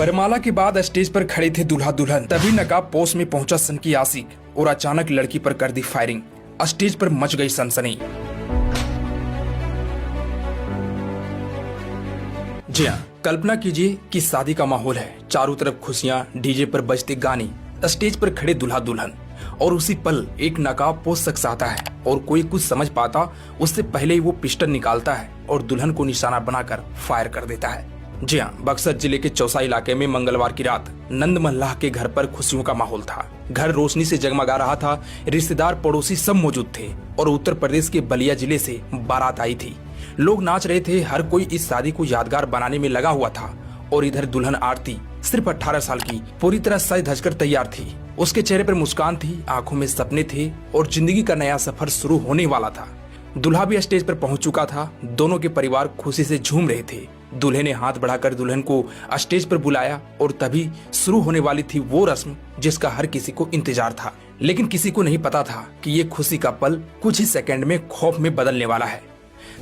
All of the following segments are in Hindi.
वरमाला के बाद स्टेज पर खड़े थे दूल्हा दुल्हन। तभी नकाब पोस्ट में पहुंचा सनकी आशिक और अचानक लड़की पर कर दी फायरिंग। स्टेज पर मच गई सनसनी। जी हाँ, कल्पना कीजिए कि शादी का माहौल है, चारों तरफ खुशियां, डीजे पर बजते गाने, स्टेज पर खड़े दूल्हा दुल्हन और उसी पल एक नकाब पोस्ट शख्स आता है और कोई कुछ समझ पाता उससे पहले ही वो पिस्टल निकालता है और दुल्हन को निशाना बनाकर फायर कर देता है। जी हाँ, बक्सर जिले के चौसा इलाके में मंगलवार की रात नंद मल्लाह के घर पर खुशियों का माहौल था। घर रोशनी से जगमगा रहा था, रिश्तेदार पड़ोसी सब मौजूद थे और उत्तर प्रदेश के बलिया जिले से बारात आई थी। लोग नाच रहे थे, हर कोई इस शादी को यादगार बनाने में लगा हुआ था। और इधर दुल्हन आरती सिर्फ 18 साल की पूरी तरह सज धज कर तैयार थी। उसके चेहरे पर मुस्कान थी, आंखों में सपने थे और जिंदगी का नया सफर शुरू होने वाला था। दूल्हा भी स्टेज पर पहुंच चुका था। दोनों के परिवार खुशी से झूम रहे थे। दूल्हे ने हाथ बढ़ाकर दुल्हन को स्टेज पर बुलाया और तभी शुरू होने वाली थी वो रस्म जिसका हर किसी को इंतजार था। लेकिन किसी को नहीं पता था कि ये खुशी का पल कुछ ही सेकंड में खौफ में बदलने वाला है।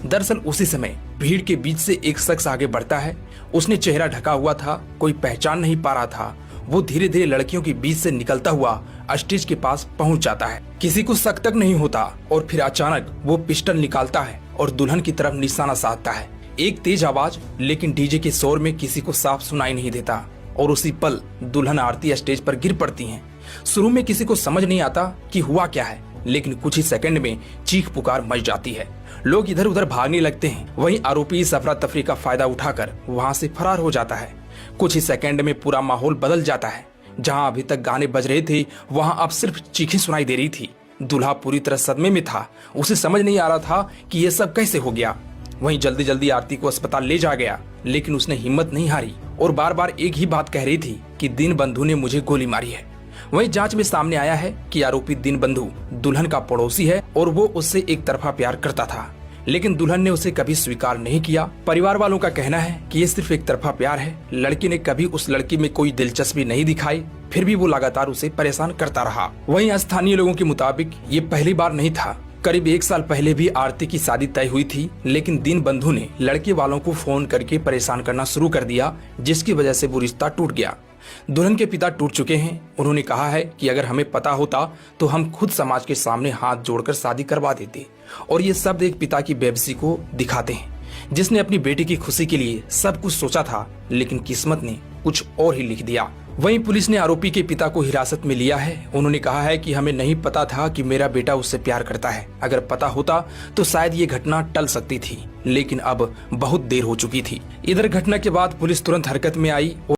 दरअसल उसी समय भीड़ के बीच से एक शख्स आगे बढ़ता है। उसने चेहरा ढका हुआ था, कोई पहचान नहीं पा रहा था। वो धीरे धीरे लड़कियों के बीच से निकलता हुआ स्टेज के पास पहुंच जाता है। किसी को शक तक नहीं होता और फिर अचानक वो पिस्टल निकालता है और दुल्हन की तरफ निशाना साधता है। एक तेज आवाज, लेकिन डीजे के शोर में किसी को साफ सुनाई नहीं देता और उसी पल दुल्हन आरती स्टेज पर गिर पड़ती हैं। शुरू में किसी को समझ नहीं आता कि हुआ क्या है, लेकिन कुछ ही सेकंड में चीख पुकार मच जाती है। लोग इधर उधर भागने लगते हैं। वहीं आरोपी इस अफरा तफरी का फायदा उठाकर वहां से फरार हो जाता है। कुछ ही सेकंड में पूरा माहौल बदल जाता है। जहां अभी तक गाने बज रहे थे वहां अब सिर्फ चीखें सुनाई दे रही थी। दूल्हा पूरी तरह सदमे में था। उसे समझ नहीं आ रहा था कि ये सब कैसे हो गया। वहीं जल्दी जल्दी आरती को अस्पताल ले जा गया, लेकिन उसने हिम्मत नहीं हारी और बार बार एक ही बात कह रही थी कि दीनबंधु ने मुझे गोली मारी है। वहीं जांच में सामने आया है कि आरोपी दीनबंधु दुल्हन का पड़ोसी है और वो उससे एक तरफा प्यार करता था, लेकिन दुल्हन ने उसे कभी स्वीकार नहीं किया। परिवार वालों का कहना है कि ये सिर्फ एक तरफा प्यार है। लड़की ने कभी उस लड़की में कोई दिलचस्पी नहीं दिखाई, फिर भी वो लगातार उसे परेशान करता रहा। वहीं स्थानीय लोगों के मुताबिक ये पहली बार नहीं था। करीब 1 साल पहले भी आरती की शादी तय हुई थी, लेकिन दीनबंधु ने लड़के वालों को फोन करके परेशान करना शुरू कर दिया, जिसकी वजह से वो रिश्ता टूट गया। दुल्हन के पिता टूट चुके हैं। उन्होंने कहा है कि अगर हमें पता होता तो हम खुद समाज के सामने हाथ जोड़कर शादी करवा देते। और ये शब्द एक पिता की बेबसी को दिखाते हैं, जिसने अपनी बेटी की खुशी के लिए सब कुछ सोचा था, लेकिन किस्मत ने कुछ और ही लिख दिया। वहीं पुलिस ने आरोपी के पिता को हिरासत में लिया है। उन्होंने कहा है कि हमें नहीं पता था कि मेरा बेटा उससे प्यार करता है। अगर पता होता तो शायद ये घटना टल सकती थी, लेकिन अब बहुत देर हो चुकी थी। इधर घटना के बाद पुलिस तुरंत हरकत में आई।